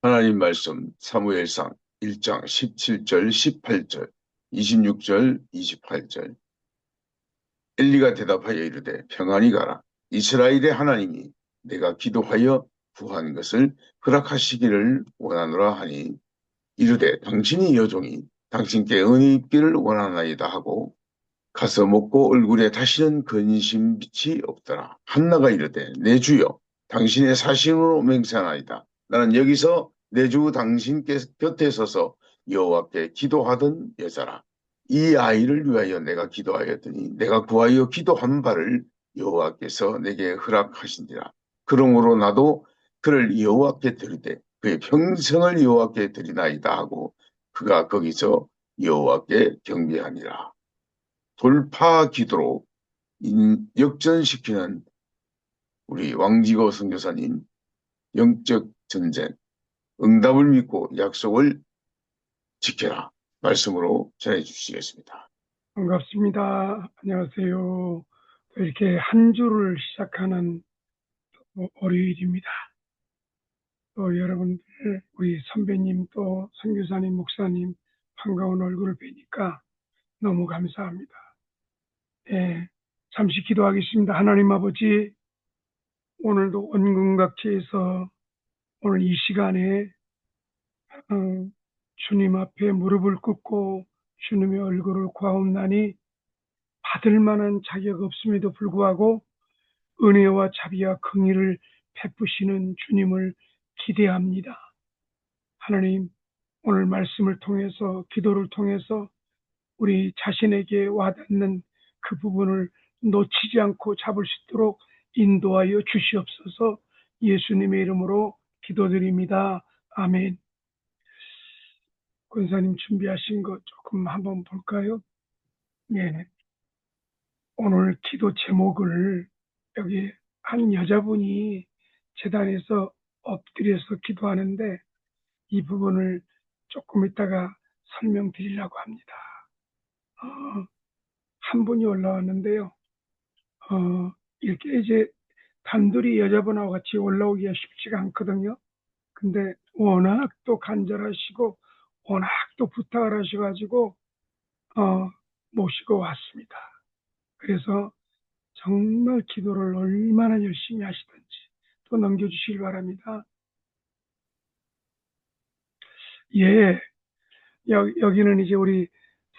하나님 말씀 사무엘상 1장 17절, 18절, 26절, 28절. 엘리가 대답하여 이르되 평안히 가라. 이스라엘의 하나님이 내가 기도하여 구한 것을 허락하시기를 원하노라 하니 이르되 당신이 여종이 당신께 은혜 입기를 원하나이다 하고 가서 먹고 얼굴에 다시는 근심 빛이 없더라. 한나가 이르되 내 주여 당신의 사심으로 맹세하나이다. 나는 여기서 내 주 당신께 곁에 서서 여호와께 기도하던 여자라. 이 아이를 위하여 내가 기도하였더니 내가 구하여 기도한 바를 여호와께서 내게 허락하신지라. 그러므로 나도 그를 여호와께 드리되 그의 평생을 여호와께 드리나이다 하고 그가 거기서 여호와께 경배하니라. 돌파 기도로 역전시키는 우리 왕지거 선교사님 영적 전쟁, 응답을 믿고 약속을 지켜라 말씀으로 전해주시겠습니다. 반갑습니다. 안녕하세요. 이렇게 한 주를 시작하는 월요일입니다. 또 여러분들, 우리 선배님 또 선교사님, 목사님 반가운 얼굴을 뵈니까 너무 감사합니다. 예, 잠시 기도하겠습니다. 하나님 아버지, 오늘도 원근각지에서 오늘 이 시간에 주님 앞에 무릎을 꿇고 주님의 얼굴을 구하옵나니 받을 만한 자격 없음에도 불구하고 은혜와 자비와 긍휼을 베푸시는 주님을 기대합니다. 하나님, 오늘 말씀을 통해서 기도를 통해서 우리 자신에게 와닿는 그 부분을 놓치지 않고 잡을 수 있도록 인도하여 주시옵소서. 예수님의 이름으로 기도드립니다. 아멘. 권사님 준비하신 거 조금 한번 볼까요? 네. 오늘 기도 제목을 여기 한 여자분이 재단에서 엎드려서 기도하는데 이 부분을 조금 이따가 설명드리려고 합니다. 한 분이 올라왔는데요. 이렇게 이제 단둘이 여자분하고 같이 올라오기가 쉽지가 않거든요. 근데 워낙 또 간절하시고 워낙 또 부탁을 하셔가지고 모시고 왔습니다. 그래서 정말 기도를 얼마나 열심히 하시든지 또 넘겨주시길 바랍니다. 예, 여기는 이제 우리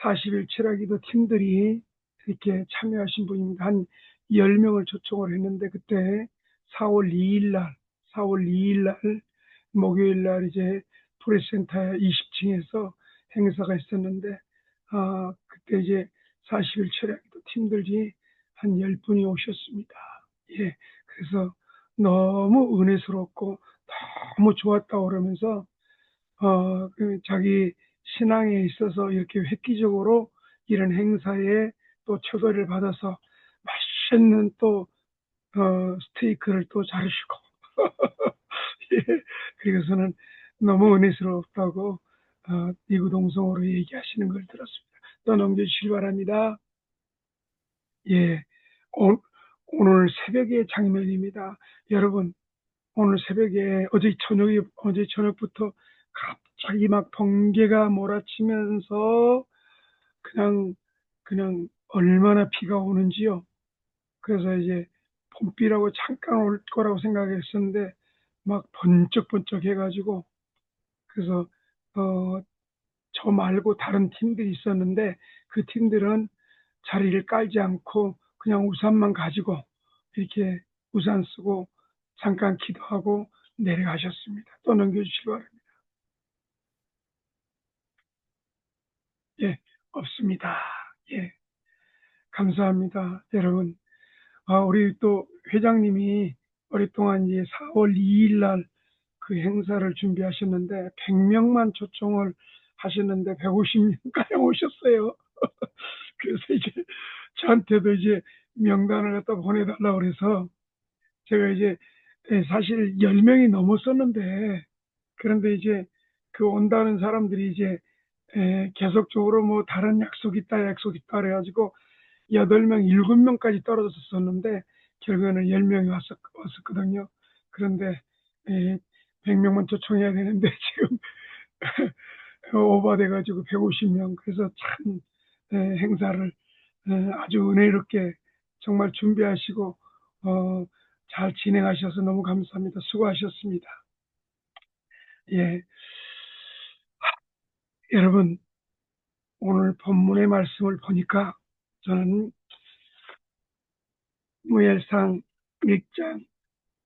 40일 철학기도 팀들이 이렇게 참여하신 분입니다. 한 10명을 초청을 했는데 그때 4월 2일 날 목요일 날 이제 프레스센터 20층에서 행사가 있었는데 그때 이제 40일 철학기도 팀들이 한 10분이 오셨습니다. 예, 그래서 너무 은혜스럽고 너무 좋았다고 그러면서 자기 신앙에 있어서 이렇게 획기적으로 이런 행사에 또 초대를 받아서 맛있는 또 스테이크를 또 자르시고 예, 그래서는 너무 은혜스럽다고 이구동성으로 얘기하시는 걸 들었습니다. 또 넘겨주시기 바랍니다. 예, 오늘 새벽의 장면입니다. 여러분, 오늘 새벽에 어제 저녁부터 갑자기 막 번개가 몰아치면서 그냥 얼마나 비가 오는지요. 그래서 이제 봄비라고 잠깐 올 거라고 생각했었는데 막 번쩍번쩍 해가지고 그래서 저 말고 다른 팀들이 있었는데 그 팀들은 자리를 깔지 않고 그냥 우산만 가지고 이렇게 우산 쓰고 잠깐 기도하고 내려가셨습니다. 또 넘겨주시기 바랍니다. 예, 없습니다. 예, 감사합니다. 여러분, 우리 또 회장님이 오랫동안 이제 4월 2일 날 그 행사를 준비하셨는데 100명만 초청을 하셨는데 150명가량 오셨어요. 그래서 이제 저한테도 이제 명단을 갖다 보내달라고 그래서 제가 이제 사실 10명이 넘었었는데 그런데 이제 그 온다는 사람들이 이제 계속적으로 뭐 다른 약속 있다 그래가지고 8명, 7명까지 떨어졌었는데 결국에는 10명이 왔었거든요. 그런데 100명만 초청해야 되는데 지금 오버돼가지고 150명. 그래서 참 행사를 아주 은혜롭게 정말 준비하시고 잘 진행하셔서 너무 감사합니다. 수고하셨습니다. 예, 여러분 오늘 본문의 말씀을 보니까 저는 무엘상 1장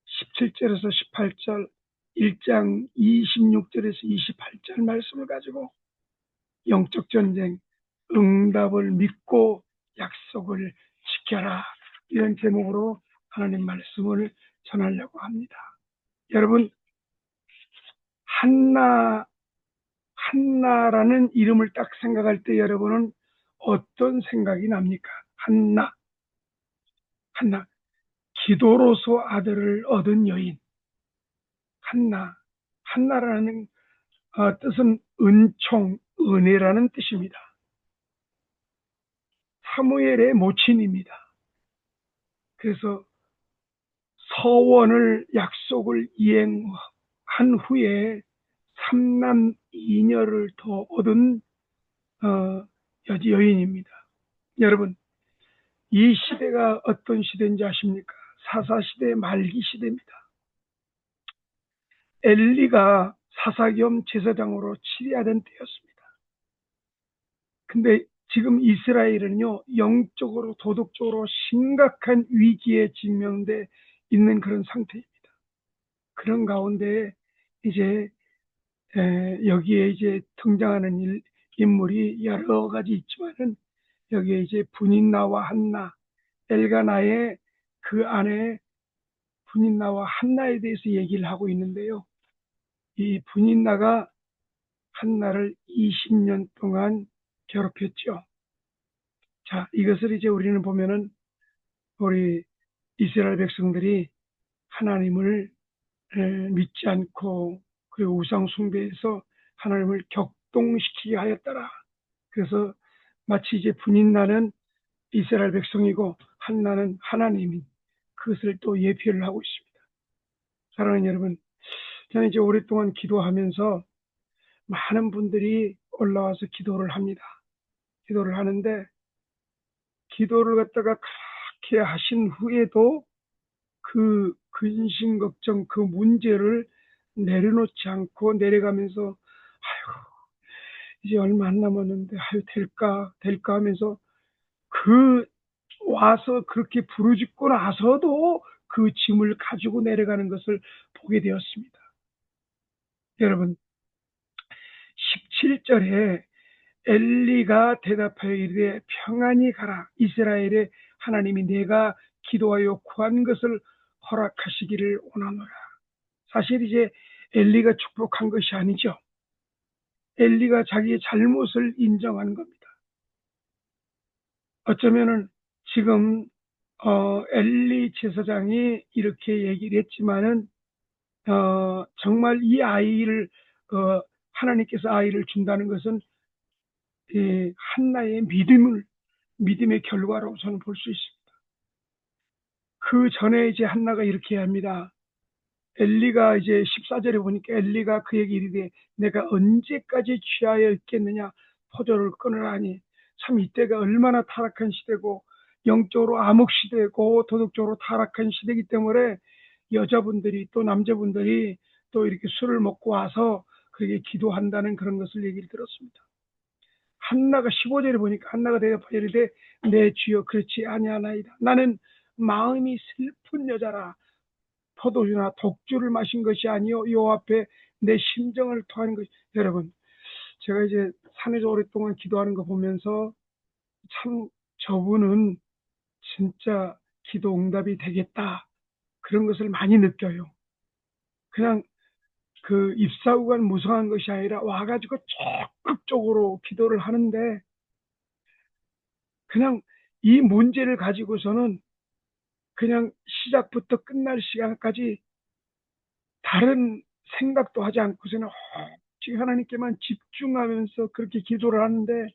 17절에서 18절, 1장 26절에서 28절 말씀을 가지고 영적 전쟁, 응답을 믿고 약속을 지켜라, 이런 제목으로 하나님 말씀을 전하려고 합니다. 여러분, 한나라는 이름을 딱 생각할 때 여러분은 어떤 생각이 납니까? 한나, 기도로서 아들을 얻은 여인. 한나라는 뜻은 은총, 은혜라는 뜻입니다. 사무엘의 모친입니다. 그래서 서원을 약속을 이행한 후에 삼남 이녀를 더 얻은 여인입니다. 여러분, 이 시대가 어떤 시대인지 아십니까? 사사시대 말기 시대입니다. 엘리가 사사겸 제사장으로 치리하던 때였습니다. 근데 지금 이스라엘은요, 영적으로 도덕적으로 심각한 위기에 직면돼 있는 그런 상태입니다. 그런 가운데 이제 여기에 이제 등장하는 인물이 여러 가지 있지만은 여기에 이제 분인나와 한나, 엘가나의 그 안에 분인나와 한나에 대해서 얘기를 하고 있는데요. 이 분인나가 한나를 20년 동안 괴롭혔죠. 자, 이것을 이제 우리는 보면은 우리 이스라엘 백성들이 하나님을 믿지 않고 그리고 우상 숭배에서 하나님을 격동시키게 하였더라. 그래서 마치 이제 분인나는 이스라엘 백성이고 한나는 하나님인 그것을 또 예표를 하고 있습니다. 사랑하는 여러분, 저는 이제 오랫동안 기도하면서 많은 분들이 올라와서 기도를 합니다. 기도를 하는데 기도를 갖다가 그렇게 하신 후에도 그 근심 걱정 그 문제를 내려놓지 않고 내려가면서 아이고 이제 얼마 안 남았는데 아유 될까 하면서 그 와서 그렇게 부르짖고 나서도 그 짐을 가지고 내려가는 것을 보게 되었습니다. 여러분, 17절에 엘리가 대답하여 이르되 평안히 가라. 이스라엘의 하나님이 내가 기도하여 구한 것을 허락하시기를 원하노라. 사실 이제 엘리가 축복한 것이 아니죠. 엘리가 자기의 잘못을 인정한 겁니다. 어쩌면은 지금 엘리 제사장이 이렇게 얘기를 했지만은 정말 이 아이를 하나님께서 아이를 준다는 것은 한나의 믿음의 결과라고 저는 볼 수 있습니다. 그 전에 이제 한나가 이렇게 합니다. 엘리가 이제 14절에 보니까 엘리가 그에게 이르되 내가 언제까지 취하여 있겠느냐 포도를 끊으라니. 참 이때가 얼마나 타락한 시대고 영적으로 암흑 시대고 도덕적으로 타락한 시대이기 때문에 여자분들이 또 남자분들이 또 이렇게 술을 먹고 와서 그에게 기도한다는 그런 것을 얘기를 들었습니다. 한나가 15절에 보니까 한나가 대답하여 이르되 내 주여 그렇지 아니하나이다. 나는 마음이 슬픈 여자라. 포도주나 독주를 마신 것이 아니요 요 앞에 내 심정을 토하는 것이. 여러분, 제가 이제 산에서 오랫동안 기도하는 거 보면서 참 저분은 진짜 기도 응답이 되겠다 그런 것을 많이 느껴요. 그냥 그 입사구간 무성한 것이 아니라 와가지고 적극적으로 기도를 하는데 그냥 이 문제를 가지고서는 그냥 시작부터 끝날 시간까지 다른 생각도 하지 않고서는 오직 하나님께만 집중하면서 그렇게 기도를 하는데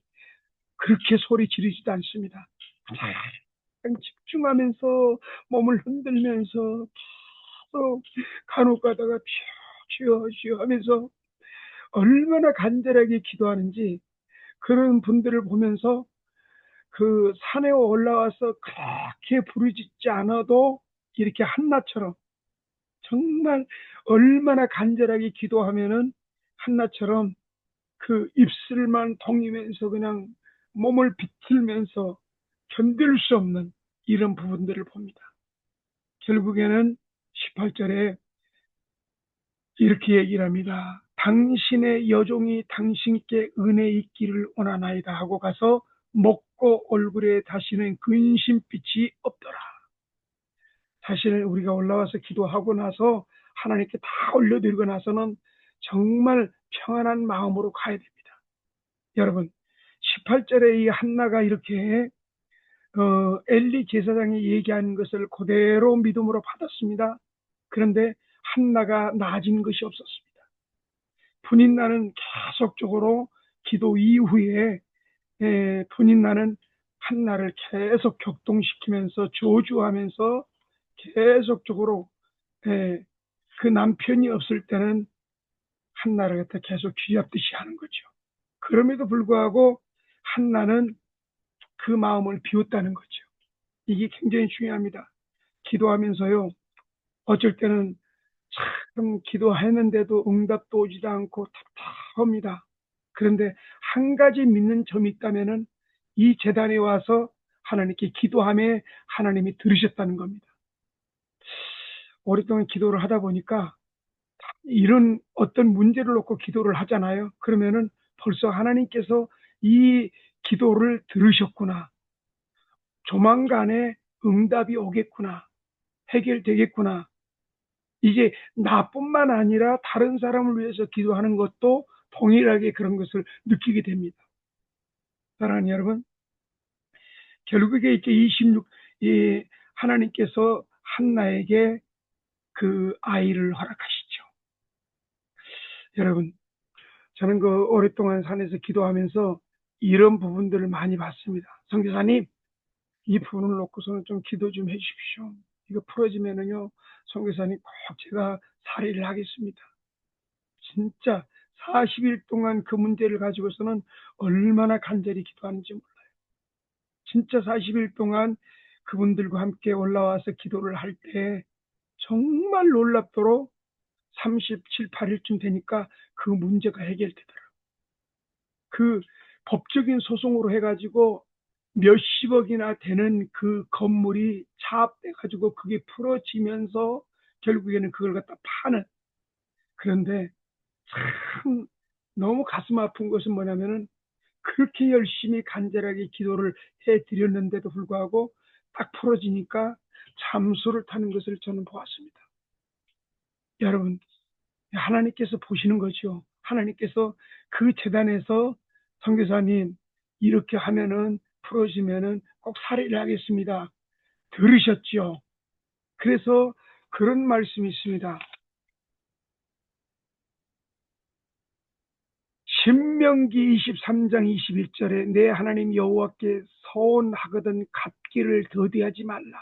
그렇게 소리 지르지도 않습니다. 그냥 집중하면서 몸을 흔들면서 간혹 가다가 주여 주여 하면서 얼마나 간절하게 기도하는지, 그런 분들을 보면서 그 산에 올라와서 그렇게 부르짖지 않아도 이렇게 한나처럼 정말 얼마나 간절하게 기도하면은 한나처럼 그 입술만 동이면서 그냥 몸을 비틀면서 견딜 수 없는 이런 부분들을 봅니다. 결국에는 18절에 이렇게 얘기를 합니다. 당신의 여종이 당신께 은혜 있기를 원하나이다 하고 가서 먹고 얼굴에 다시는 근심빛이 없더라. 사실 우리가 올라와서 기도하고 나서 하나님께 다 올려드리고 나서는 정말 평안한 마음으로 가야 됩니다. 여러분, 18절에 이 한나가 이렇게 엘리 제사장이 얘기하는 것을 그대로 믿음으로 받았습니다. 그런데 한나가 나아진 것이 없었습니다. 분인나는 계속적으로 기도 이후에 분인나는 한나를 계속 격동시키면서 저주하면서 계속적으로 그 남편이 없을 때는 한나를 갖다 계속 쥐잡듯이 하는 거죠. 그럼에도 불구하고 한나는 그 마음을 비웠다는 거죠. 이게 굉장히 중요합니다. 기도하면서요, 어쩔 때는 참 기도했는데도 응답도 오지도 않고 답답합니다. 그런데 한 가지 믿는 점이 있다면은 이 재단에 와서 하나님께 기도함에 하나님이 들으셨다는 겁니다. 오랫동안 기도를 하다 보니까 이런 어떤 문제를 놓고 기도를 하잖아요. 그러면은 벌써 하나님께서 이 기도를 들으셨구나. 조만간에 응답이 오겠구나. 해결되겠구나. 이게 나뿐만 아니라 다른 사람을 위해서 기도하는 것도 동일하게 그런 것을 느끼게 됩니다. 사랑하는 여러분, 결국에 이렇게 하나님께서 한나에게 그 아이를 허락하시죠. 여러분, 저는 그 오랫동안 산에서 기도하면서 이런 부분들을 많이 봤습니다. 선교사님, 이 부분을 놓고서는 좀 기도 좀 해주십시오. 이거 풀어지면은요, 선교사님 꼭 제가 살해를 하겠습니다. 진짜 40일 동안 그 문제를 가지고서는 얼마나 간절히 기도하는지 몰라요. 진짜 40일 동안 그분들과 함께 올라와서 기도를 할 때 정말 놀랍도록 37, 8일쯤 되니까 그 문제가 해결되더라고요. 그 법적인 소송으로 해가지고 몇십억이나 되는 그 건물이 차압돼가지고 그게 풀어지면서 결국에는 그걸 갖다 파는. 그런데 참 너무 가슴 아픈 것은 뭐냐면은 그렇게 열심히 간절하게 기도를 해드렸는데도 불구하고 딱 풀어지니까 잠수를 타는 것을 저는 보았습니다. 여러분, 하나님께서 보시는 거죠. 하나님께서 그 재단에서 선교사님 이렇게 하면은 풀어지면은 꼭 살해를 하겠습니다. 들으셨죠? 그래서 그런 말씀이 있습니다. 신명기 23장 21절에 내 하나님 여호와께 서원하거든 갚기를 더디하지 말라.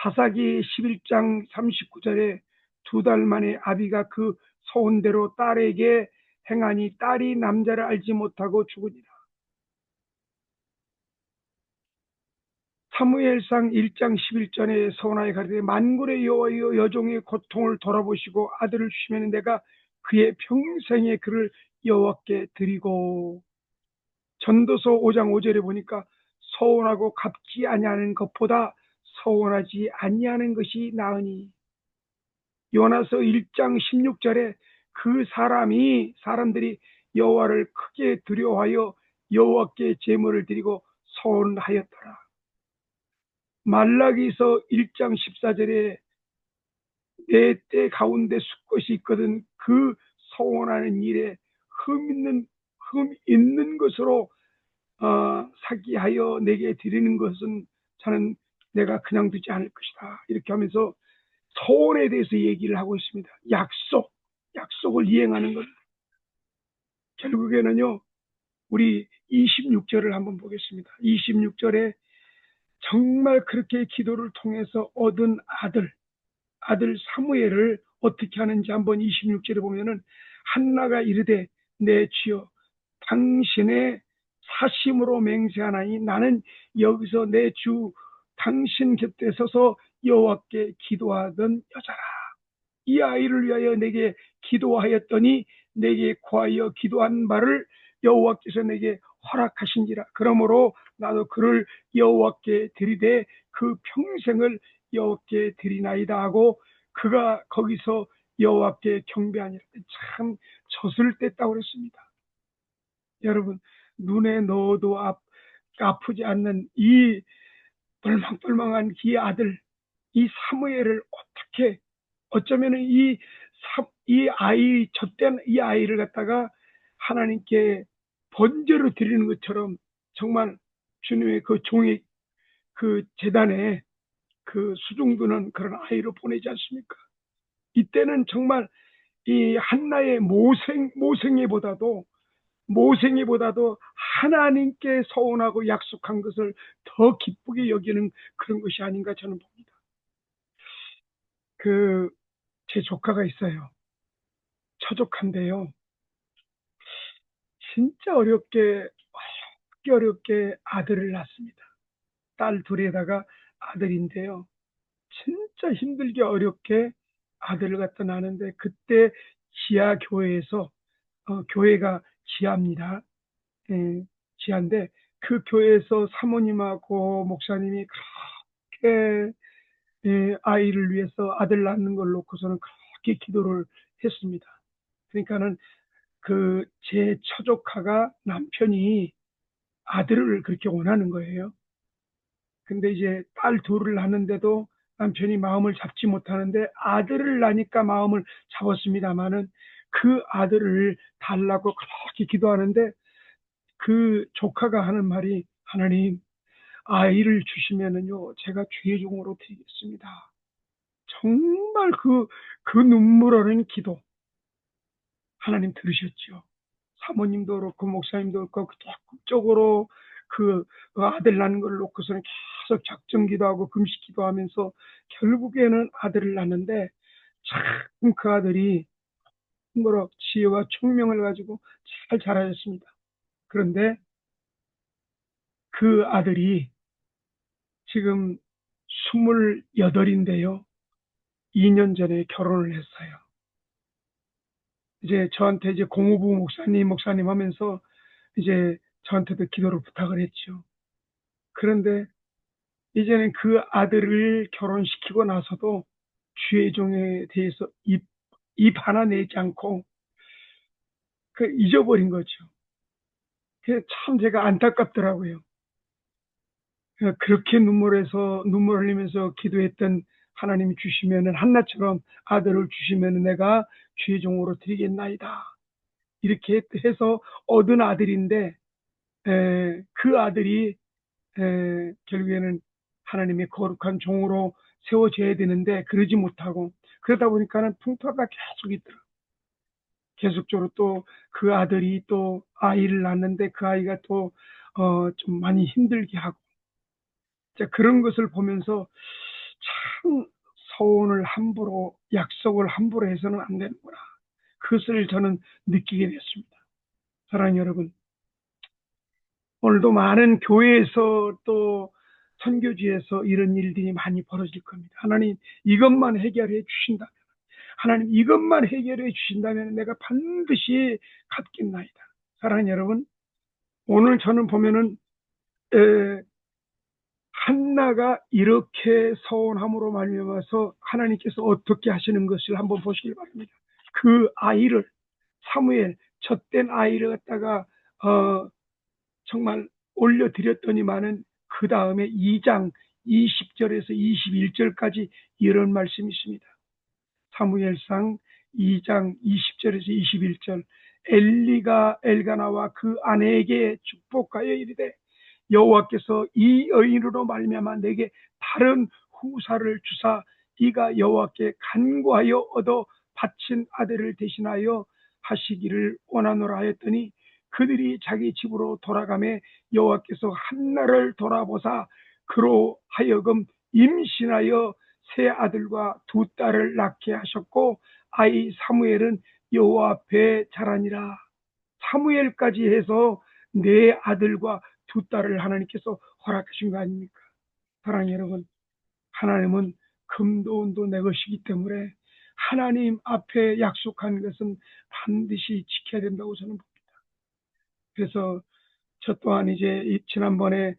사사기 11장 39절에 2달 만에 아비가 그 서원대로 딸에게 행하니 딸이 남자를 알지 못하고 죽으니라. 사무엘상 1장 11절에 서원하여 가르되 만군의 여호와여 여종의 고통을 돌아보시고 아들을 주시면 내가 그의 평생의 그를 여호와께 드리고. 전도서 5장 5절에 보니까 서원하고 갚지 아니하는 것보다 서원하지 아니하는 것이 나으니. 요나서 1장 16절에 그 사람들이 여호와를 크게 두려워하여 여호와께 제물을 드리고 서원하였더라. 말라기서 1장 14절에 내 때 가운데 수것이 있거든 그 서원하는 일에 흠 있는 것으로 사기하여 내게 드리는 것은 저는 내가 그냥 두지 않을 것이다. 이렇게 하면서 서원에 대해서 얘기를 하고 있습니다. 약속을 이행하는 것. 결국에는요, 우리 26절을 한번 보겠습니다. 26절에 정말 그렇게 기도를 통해서 얻은 아들 사무엘을 어떻게 하는지 한번 26절에 보면은 한나가 이르되 내 주여 당신의 사심으로 맹세하나니 나는 여기서 내 주 당신 곁에 서서 여호와께 기도하던 여자라. 이 아이를 위하여 내게 기도하였더니 내게 구하여 기도한 바를 여호와께서 내게 허락하신지라. 그러므로 나도 그를 여호와께 드리되 그 평생을 여호와께 드리나이다 하고 그가 거기서 여호와께 경배하니라. 참 젖을 뗐다고 그랬습니다. 여러분, 눈에 넣어도 아프지 않는 이 똘망똘망한 이 아들, 이 사무엘을 어떻게 어쩌면 이 아이, 젖된 이 아이를 갖다가 하나님께 번제로 드리는 것처럼 정말 주님의 그 종의 그 재단에 그 수중두는 그런 아이로 보내지 않습니까? 이때는 정말 이 한나의 모생애보다도 하나님께 서원하고 약속한 것을 더 기쁘게 여기는 그런 것이 아닌가 저는 봅니다. 제 조카가 있어요. 처조카인데요. 진짜 어렵게 아들을 낳습니다. 딸 둘에다가 아들인데요. 진짜 힘들게 어렵게 아들을 갖다 낳는데 그때 지하 교회에서 교회가 지하입니다. 예, 지하인데 그 교회에서 사모님하고 목사님이 그렇게 아이를 위해서 아들 낳는 걸 놓고서는 그렇게 기도를 했습니다. 그러니까는 제 처조카가 남편이 아들을 그렇게 원하는 거예요. 근데 이제 딸 둘을 낳는데도 남편이 마음을 잡지 못하는데 아들을 낳으니까 마음을 잡았습니다마는 그 아들을 달라고 그렇게 기도하는데 그 조카가 하는 말이 하나님 아이를 주시면은요 제가 주의 종으로 드리겠습니다. 정말 그 눈물 어린 기도 하나님 들으셨죠. 사모님도 그렇고 목사님도 그렇고 적극적으로 그 아들 낳는 걸 놓고서는 계속 작정 기도하고 금식 기도하면서 결국에는 아들을 낳는데 참 그 아들이 지혜와 총명을 가지고 잘 자라였습니다. 그런데 그 아들이 지금 28인데요. 2년 전에 결혼을 했어요. 이제 저한테 이제 공후부 목사님 하면서 이제 저한테도 기도를 부탁을 했죠. 그런데 이제는 그 아들을 결혼시키고 나서도 주의 종에 대해서 입 하나 내지 않고 잊어버린 거죠. 참 제가 안타깝더라고요. 그렇게 눈물 흘리면서 기도했던 하나님이 주시면은 한나처럼 아들을 주시면은 내가 주의 종으로 드리겠나이다. 이렇게 해서 얻은 아들인데 그 아들이 결국에는 하나님의 거룩한 종으로 세워져야 되는데 그러지 못하고 그러다 보니까는 풍파가 계속 있더라고요. 계속적으로 또 그 아들이 또 아이를 낳는데 그 아이가 또 좀 많이 힘들게 하고 그런 것을 보면서 참 서원을 함부로 약속을 함부로 해서는 안 되는구나. 그것을 저는 느끼게 됐습니다. 사랑하는 여러분, 오늘도 많은 교회에서 또 선교지에서 이런 일들이 많이 벌어질 겁니다. 하나님 이것만 해결해 주신다면 하나님 이것만 해결해 주신다면 내가 반드시 갚겠나이다. 사랑하는 여러분, 오늘 저는 보면은 한나가 이렇게 서원함으로 말미암아서 하나님께서 어떻게 하시는 것을 한번 보시길 바랍니다. 그 아이를 사무엘 젖된 아이를 갖다가 정말 올려드렸더니만은 그 다음에 2장 20절에서 21절까지 이런 말씀이 있습니다. 사무엘상 2장 20절에서 21절 엘리가 엘가나와 그 아내에게 축복하여 이르되 여호와께서 이 여인으로 말미암아 내게 다른 후사를 주사 이가 여호와께 간구하여 얻어 바친 아들을 대신하여 하시기를 원하노라 하였더니 그들이 자기 집으로 돌아가매 여호와께서 한나를 돌아보사 그로 하여금 임신하여 세 아들과 두 딸을 낳게 하셨고 아이 사무엘은 여호와 앞에 자라니라. 사무엘까지 해서 네 아들과 두 딸을 하나님께서 허락하신 거 아닙니까? 사랑하는 여러분, 하나님은 금도 은도 내 것이기 때문에 하나님 앞에 약속한 것은 반드시 지켜야 된다고 저는 봅니다. 그래서 저 또한 이제 지난번에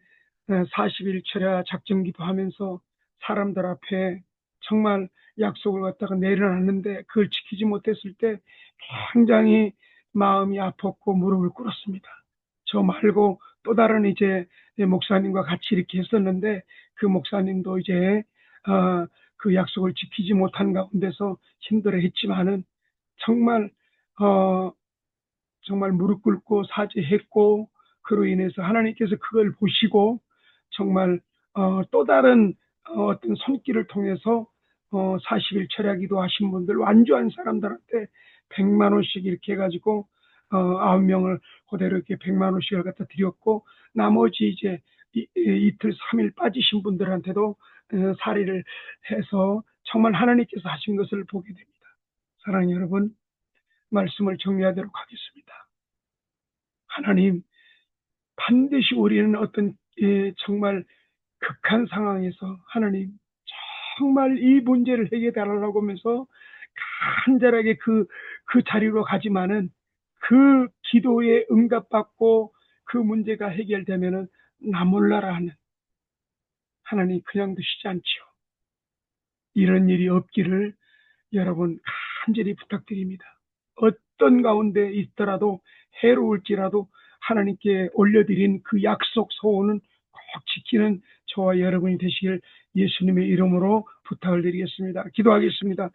40일 철야 작정 기도하면서 사람들 앞에 정말 약속을 갖다가 내려놨는데 그걸 지키지 못했을 때 굉장히 마음이 아팠고 무릎을 꿇었습니다. 저 말고 또 다른 이제 목사님과 같이 이렇게 했었는데 그 목사님도 이제 그 약속을 지키지 못한 가운데서 힘들어했지만은 정말 어, 정말 무릎 꿇고 사죄했고 그로 인해서 하나님께서 그걸 보시고 정말 또 다른 어떤 손길을 통해서 40일 철야기도 하신 분들 완주한 사람들한테 100만 원씩 이렇게 해가지고 9명을 그대로 이렇게 100만 원씩을 갖다 드렸고 나머지 이제 이틀 3일 빠지신 분들한테도 사례를 해서 정말 하나님께서 하신 것을 보게 됩니다. 사랑하는 여러분, 말씀을 정리하도록 하겠습니다. 하나님, 반드시 우리는 어떤 정말 극한 상황에서 하나님 정말 이 문제를 해결해달라고 하면서 간절하게 그 자리로 가지만은 그 기도에 응답받고 그 문제가 해결되면은 나 몰라라 하는 하나님 그냥 두시지 않지요. 이런 일이 없기를 여러분 간절히 부탁드립니다. 어떤 가운데 있더라도 해로울지라도 하나님께 올려드린 그 약속 소원은 꼭 지키는 저와 여러분이 되시길 예수님의 이름으로 부탁을 드리겠습니다. 기도하겠습니다.